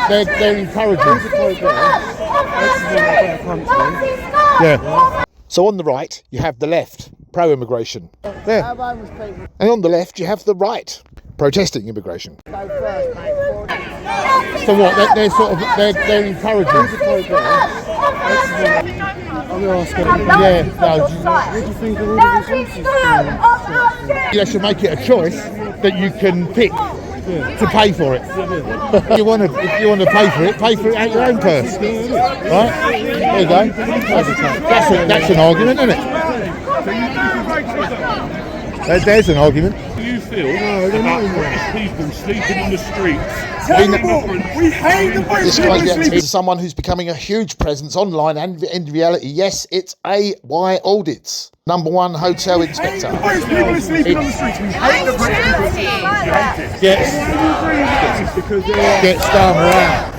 they're encouraging. Yeah. So on the right, you have the left, pro-immigration. There. And on the left, you have the right, protesting immigration. So what? They're sort of they're encouraging. Yeah. No. What do you think of all of these? You should make it a choice that you can pick to pay for it. If you want to pay for it out your own purse. Right? There you go. That's an argument, isn't it? There's an argument. Do you feel about British people sleeping on the streets? We hate the British This guy gets to someone who's becoming a huge presence online and in reality. Yes, it's A.Y. Audits, #1 hotel inspector. British people are sleeping on the streets. We hate the British people. Gets done around.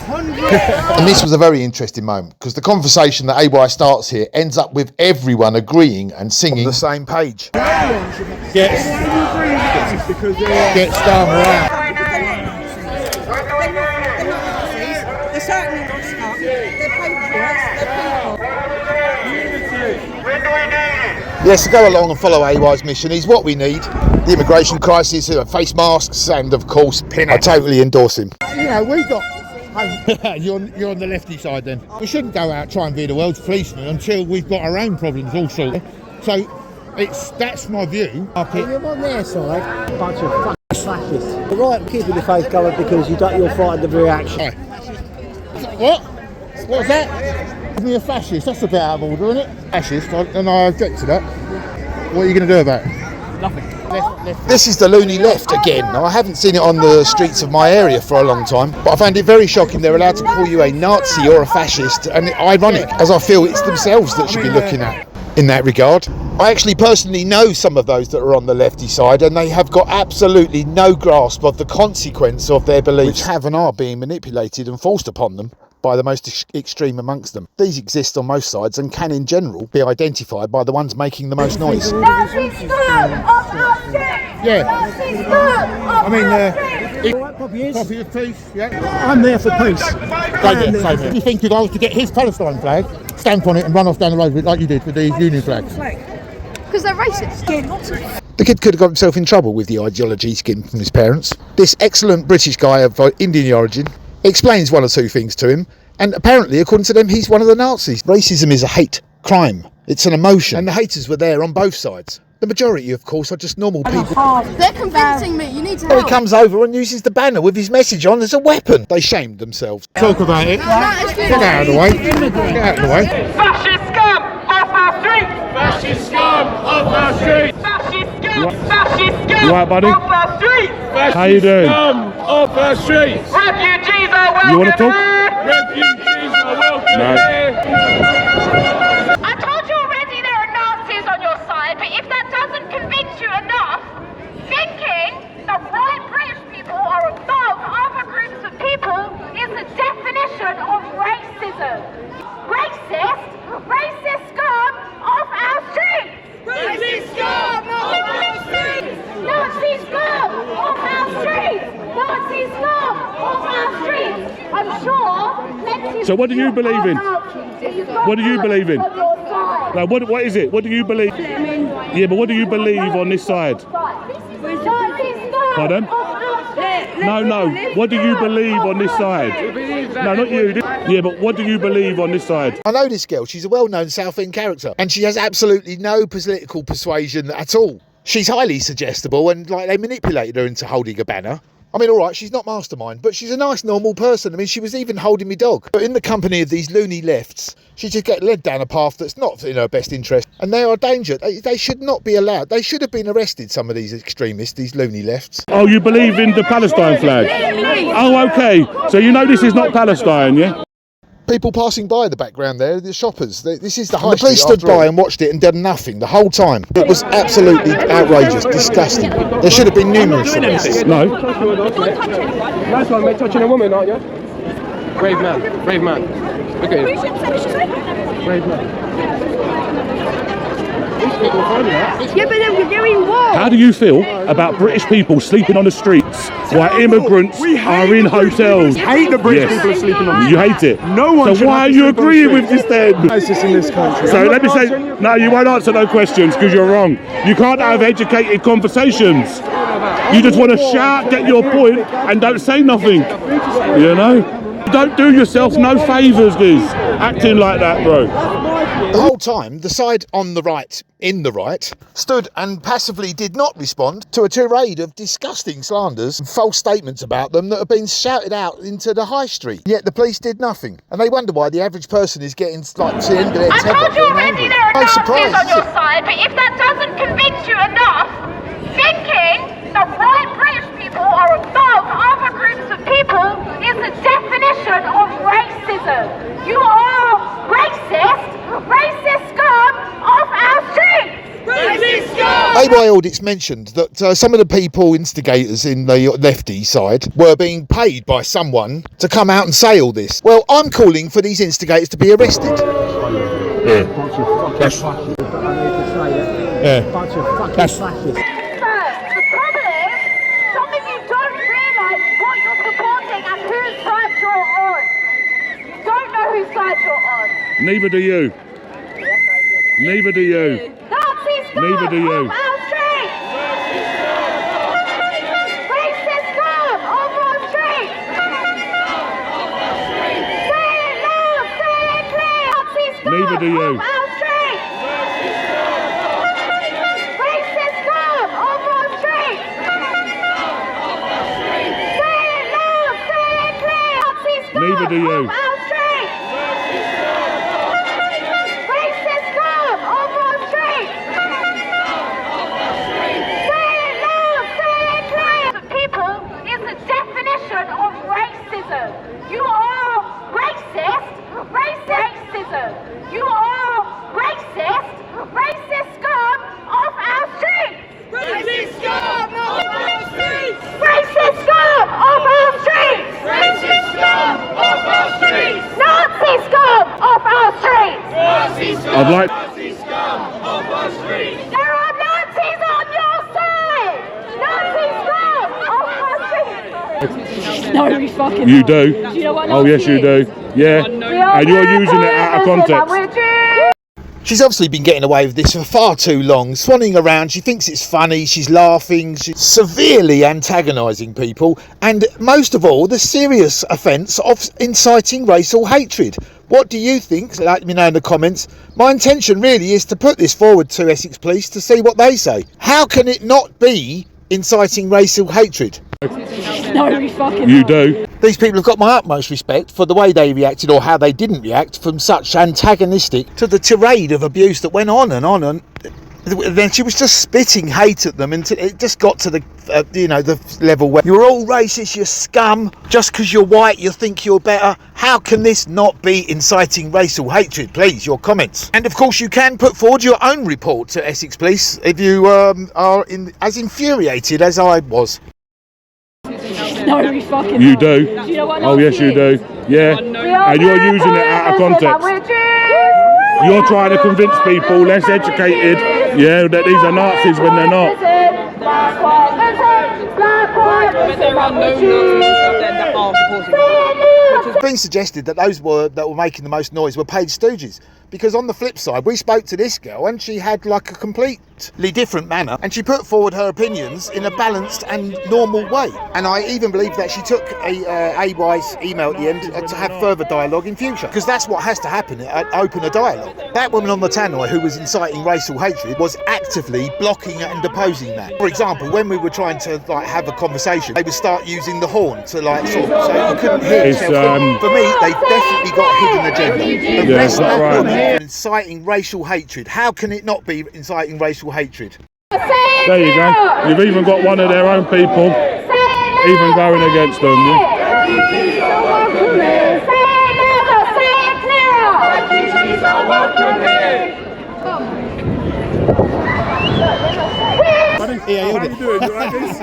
And this was a very interesting moment because the conversation that AY starts here ends up with everyone agreeing and singing on the same page. Gets done around. They're certainly not stuck. They're patriots. They're people. Yes, to go along and follow AY's mission is what we need. The immigration crisis, face masks, and of course, I totally endorse him. You know, we got. You're on the lefty side then. We shouldn't go out trying to be the world's policeman until we've got our own problems also. So that's my view. You're on their side, bunch of fascists. The right, keeping the faith covered because you're fighting the reaction. What? What's that? Give me a fascist. That's a bit out of order, isn't it? Fascist, and I object to that. What are you going to do about it? Nothing. This is the loony left again. Now, I haven't seen it on the streets of my area for a long time, but I found it very shocking they're allowed to call you a Nazi or a fascist, and ironic, as I feel it's themselves that should be looking at in that regard. I actually personally know some of those that are on the lefty side, and they have got absolutely no grasp of the consequence of their beliefs, which have and are being manipulated and forced upon them by the most extreme amongst them. These exist on most sides and can in general be identified by the ones making the most noise. Yeah. I mean, copy of peace, yeah. I'm there for peace. Same here. You think if I was to get his Palestine flag, stamp on it and run off down the road with it like you did with these Union flags? Because they're racist. The kid could have got himself in trouble with the ideology he's getting from his parents. This excellent British guy of Indian origin explains one or two things to him, and apparently, according to them, he's one of the Nazis. Racism is a hate crime. It's an emotion, and the haters were there on both sides. The majority, of course, are just normal people. They're convincing me. You need to So help. he comes over and uses the banner with his message on as a weapon. They shamed themselves. Talk about it. Get out of the way. Get out of the way. Fascist scum off our streets! Fascist scum off our streets! Fascist scum! Fascist scum You right, buddy? off our streets! How you doing? Scum off our streets! Refugees are welcome You want to talk? here! Refugees are welcome I here! told you already there are Nazis on your side, but if that doesn't convince you enough, thinking that white British people are above other groups of people is the definition of racism. Racist scum off our streets! Racist scum off our streets! Nazi scum off our streets! Nazi scum off our streets! I'm sure plenty So what do you believe in? What do you believe in? Like, what is it? What do you believe? Yeah, but what do you believe on this side? Pardon? No. What do you believe on this side? No, not you. Yeah, but what do you believe on this side? I know this girl. She's a well-known Southend character, and she has absolutely no political persuasion at all. She's highly suggestible, and like they manipulated her into holding a banner. I mean, all right, she's not mastermind, but she's a nice, normal person. I mean, she was even holding me dog. But in the company of these loony lefts, she just get led down a path that's not in her best interest. And they are a danger. They should not be allowed. They should have been arrested, some of these extremists, these loony lefts. Oh, you believe in the Palestine flag? Oh, okay. So you know this is not Palestine, yeah? People passing by the background there, the shoppers. This is the high street. The police stood by and watched it and did nothing the whole time. It was absolutely outrageous, disgusting. There should have been numerous of this. No. Nice one, mate. Touching a woman, aren't you? Brave man. Look at him. Brave man. Yeah, but then we're doing what? How do you feel about British people sleeping on the streets while immigrants are in hotels? We hate the British people sleeping on the You hate it? No one So should why have are to you sleep on agreeing the with this then? It's just in this country. So I'm let me not say, answering your no, you won't answer no questions because you're wrong. You can't have educated conversations. You just want to shout, get your point, and don't say nothing. You know? Don't do yourself no favours, Giz, acting like that, bro. The whole time, the side on the right, in the right, stood and passively did not respond to a tirade of disgusting slanders and false statements about them that have been shouted out into the high street. Yet the police did nothing. And they wonder why the average person is getting like to the end of their I tether. told you already there are No Nazis surprise. on your side, but if that doesn't convince you enough, thinking that white British people are above other groups of people is the definition of racism. You are racist scum off our streets. Racist scum! AY Audits mentioned that some of the people, instigators in the lefty side, were being paid by someone to come out and say all this. Well, I'm calling for these instigators to be arrested. Bunch of fucking fascists. I need to say that. Bunch of fucking fascists. The problem is, some of you don't realise what you're supporting and whose side you're on. You don't know whose side you're on. Neither do you. Neither do you. Nazi scum Neither do you. off our streets! Racist scum off our streets! Say it loud, say it clear! Nazi scum Neither do you. off our streets! Racist scum off our streets! Say it loud, say it clear! Nazi scum Neither do you. off our streets! Racist scum off our streets! Say it loud, say it clear! The people is the definition of racism. You are racism. You are racist scum off our streets. Racist scum off our streets. Racist scum off our streets. Racist scum off our streets. Nazi scum off our streets. Nazi scum. I'd like. Nazi scum off our streets. There are Nazis on your side. Nazi scum off our streets. No, we fucking You not. do. Do you know what Oh, yes, Nazi you is? do. Yeah. And you're using it out of context. She's obviously been getting away with this for far too long, swanning around. She thinks it's funny, she's laughing, she's severely antagonising people, and most of all, the serious offence of inciting racial hatred. What do you think? Let me know in the comments. My intention really is to put this forward to Essex Police to see what they say. How can it not be inciting racial hatred? No, we fucking You not. do. These people have got my utmost respect for the way they reacted or how they didn't react from such antagonistic to the tirade of abuse that went on and then she was just spitting hate at them until it just got to the the level where you're all racist, you're scum, just because you're white you think you're better. How can this not be inciting racial hatred? Please, your comments. And of course you can put forward your own report to Essex Police if you are as infuriated as I was. No, we fucking You not. do. Do you know what Oh, yes, Nazi you is? do. Yeah. And you're using it out of context. You're trying to convince people less educated, yeah, that these are Nazis when they're not. But there are no Nazis out there that are supporting it. It's been suggested that those that were making the most noise were paid stooges, because on the flip side we spoke to this girl and she had like a completely different manner and she put forward her opinions in a balanced and normal way, and I even believe that she took AY's email at the end to have further dialogue in future, because that's what has to happen, open a dialogue. That woman on the tannoy who was inciting racial hatred was actively blocking and opposing that. For example, when we were trying to have a conversation, they would start using the horn to so you couldn't hear yourself. For me, they've definitely got a hidden agenda. Arrest that woman for inciting racial hatred. How can it not be inciting racial hatred? There you go. You've even got one of their own people even going against them. Yeah, How you doing? You like this?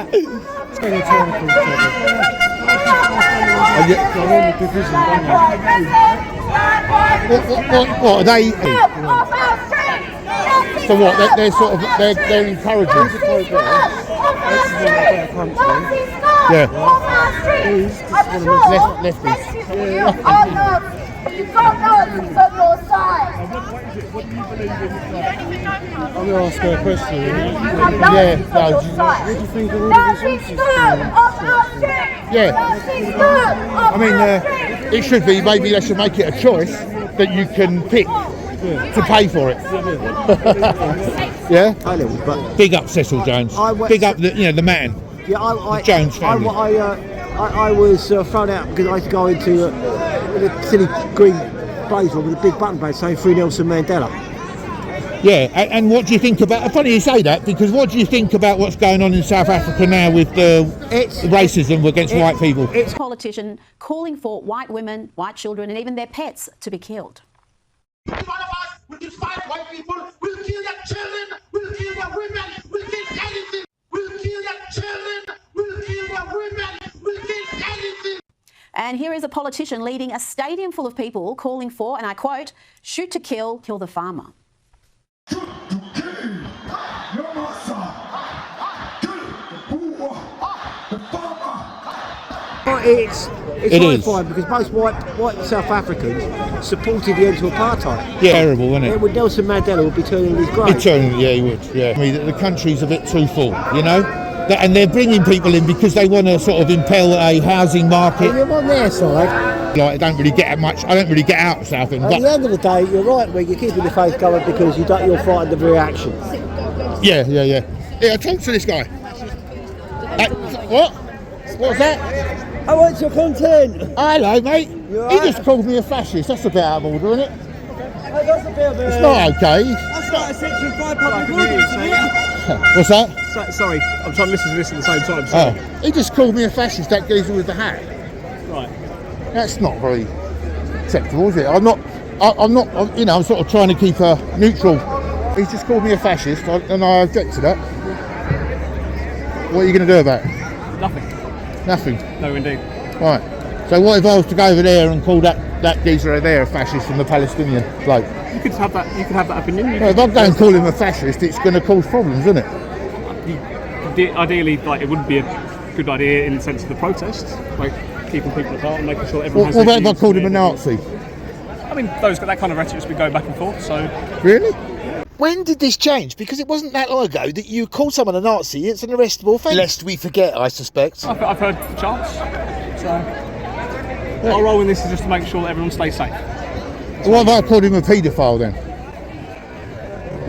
What are they? Off our streets! So what? They're sort of they're encouraging. Yeah. Lefties. You've got Nazis on your side. What do you believe in? I'm going to ask her a question. What do you think of all I mean, it should be, maybe they should make it a choice that you can pick to pay for it. Yeah? But Big up Cecil Jones. Big up the man. yeah, I Jones family. I was thrown out because I had to go into a silly green blazer with a big button badge saying Free Nelson Mandela. Yeah, and what do you think about... Funny you say that, because what do you think about what's going on in South Africa now with the racism against white people? It's a politician calling for white women, white children and even their pets to be killed. One of us will kill 5 white people, we'll kill their children, we'll kill their women, we'll kill anything. We'll kill their children, we'll kill their women, we'll kill anything. And here is a politician leading a stadium full of people calling for, and I quote, shoot to kill the farmer. Shoot to kill your master, kill the poor, the farmer. But it's horrifying because most white South Africans supported the end to apartheid. Yeah, terrible, isn't it? Nelson Mandela would be turning his grave. Yeah, he would. Yeah, I mean, the country's a bit too full, and they're bringing people in because they want to sort of impel a housing market. You're on their side. Like, I don't really get out of Southend. At the end of the day, you're right. Where you're keeping the faith going because you're frightened of reaction. Yeah. Yeah, talk to this guy. What? What was that? I want your content. Hello, mate. Right? He just called me a fascist. That's a bit out of order, isn't it? That's a bit of It's not okay. That's not a section 5 public order. What's that? Sorry, I'm trying to listen to this at the same time. So. He just called me a fascist. That geezer with the hat. Right. That's not very acceptable, is it? I'm sort of trying to keep her neutral. He's just called me a fascist, and I object to that. What are you going to do about it? Nothing. No, indeed. Right. So what if I was to go over there and call that geezer over there a fascist from the Palestinian bloke? You could have that. You could have that opinion. Well, if I go and call him a fascist, it's going to cause problems, isn't it? Ideally, it wouldn't be a good idea in the sense of the protests, keeping people apart and making sure everyone has. What about if I called him a Nazi? I mean, that kind of rhetoric's been going back and forth. So. Really? When did this change? Because it wasn't that long ago that you call someone a Nazi, it's an arrestable offence. Lest we forget, I suspect. I've heard the chance. So. Our role in this is just to make sure that everyone stays safe. What if I called him a paedophile then?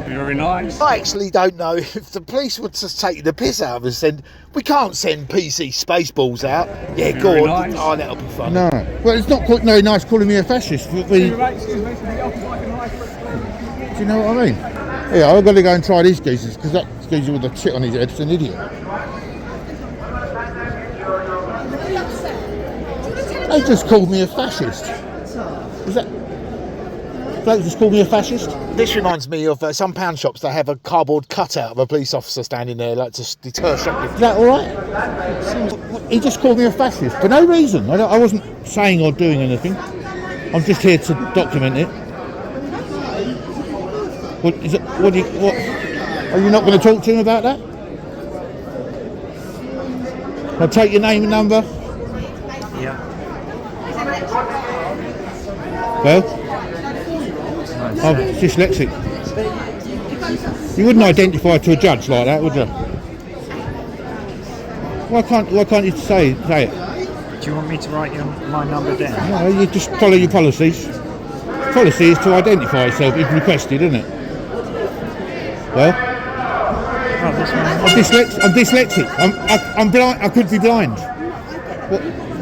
Very nice. I actually don't know if the police would just take the piss out of us and we can't send PC Spaceballs out. Yeah, go on. Nice. Oh, that'll be fun. No. Well, it's not very nice calling me a fascist. Do you know what I mean? Yeah, I've got to go and try these geezers because that geezer with the shit on his head is an idiot. They just called me a fascist. Is that... Bloke just called me a fascist? This reminds me of some pound shops that have a cardboard cutout of a police officer standing there like to deter shoplifting. Is that alright? He just called me a fascist for no reason. I wasn't saying or doing anything. I'm just here to document it. What are you not going to talk to him about that? I'll take your name and number. Yeah. Well, I'm dyslexic. You wouldn't identify to a judge like that, would you? Why can't you say it? Do you want me to write my number down? No, you just follow your policies. Policy is to identify yourself if requested, isn't it? Well, I'm dyslexic. I'm blind. I could be blind.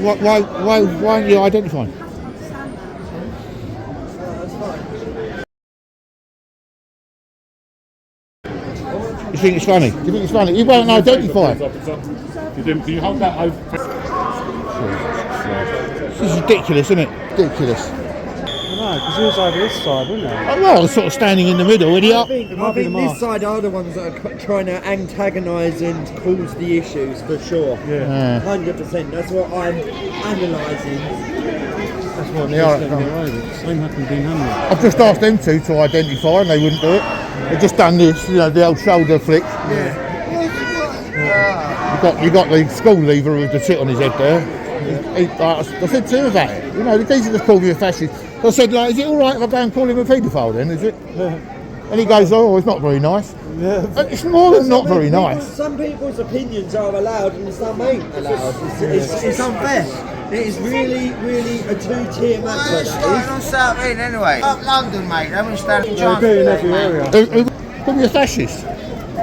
Why aren't you identifying? You think it's funny? You think it's funny? You won't identify. Do you hold that over? This is ridiculous, isn't it? Ridiculous. No, because he was over this side, wasn't he? Well, I was sort of standing in the middle. I think this side are the ones that are trying to antagonise and cause the issues, for sure. Yeah. 100%. That's what I'm analysing. That's what they are. Same happened in Hamlet. I've just asked them to identify and they wouldn't do it. They've just done this, you know, the old shoulder flick. You got the school leaver with the tit on his head there. I said to him about it. You know, the geezer just called me a fascist. I said, like, is it all right if I go and call him a paedophile then, is it? And he goes, oh, it's not very nice. It's more than not very nice. Some people's opinions are allowed and some ain't allowed. It's unfair. It is really, really a two-tier match. Well, it's starting on Southend anyway. Up London, mate. They haven't started a chance. in every area. Who called me a fascist?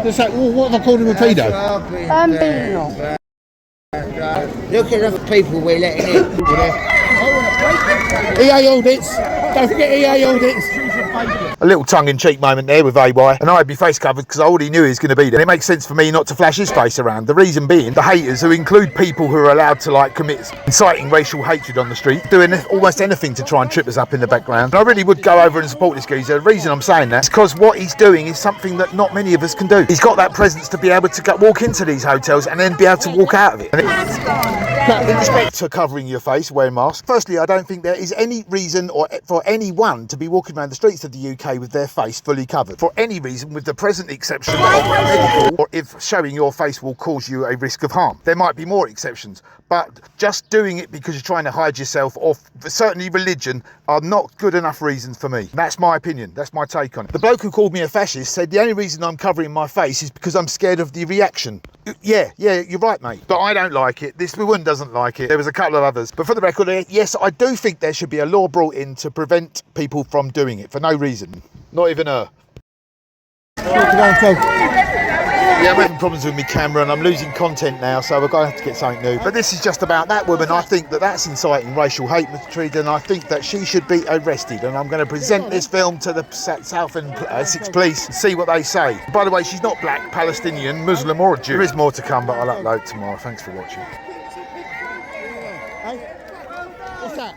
They say, well, what have I called him a pedo? Look at the people we're letting in. EA audits. Don't forget EA audits. A little tongue-in-cheek moment there with AY, and I had my face covered because I already knew he was going to be there. It makes sense for me not to flash his face around. The reason being, the haters, who include people who are allowed to like commit inciting racial hatred on the street, doing almost anything to try and trip us up in the background. And I really would go over and support this geezer. The reason I'm saying that is because what he's doing is something that not many of us can do. He's got that presence to be able to walk into these hotels and then be able to walk out of it. In respect to covering your face, wearing masks, firstly, I don't think there is any reason or for anyone to be walking around the streets of the UK with their face fully covered. For any reason, with the present exception of medical, or if showing your face will cause you a risk of harm. There might be more exceptions, but just doing it because you're trying to hide yourself, or certainly religion, are not good enough reasons for me. That's my opinion. That's my take on it. The bloke who called me a fascist said the only reason I'm covering my face is because I'm scared of the reaction. Yeah, you're right, mate. But I don't like it. This woman doesn't like it. There was a couple of others. But for the record, yes, I do think there should be a law brought in to prevent people from doing it for no reason. Not even her. Yeah, I'm having problems with my camera and I'm losing content now, so we're going to have to get something new. But this is just about that woman. I think that that's inciting racial hatred, and I think that she should be arrested. And I'm going to present this film to the Southend Essex police and see what they say. By the way, she's not black, Palestinian, Muslim or a Jew. There is more to come, but I'll upload tomorrow. Thanks for watching. What's that?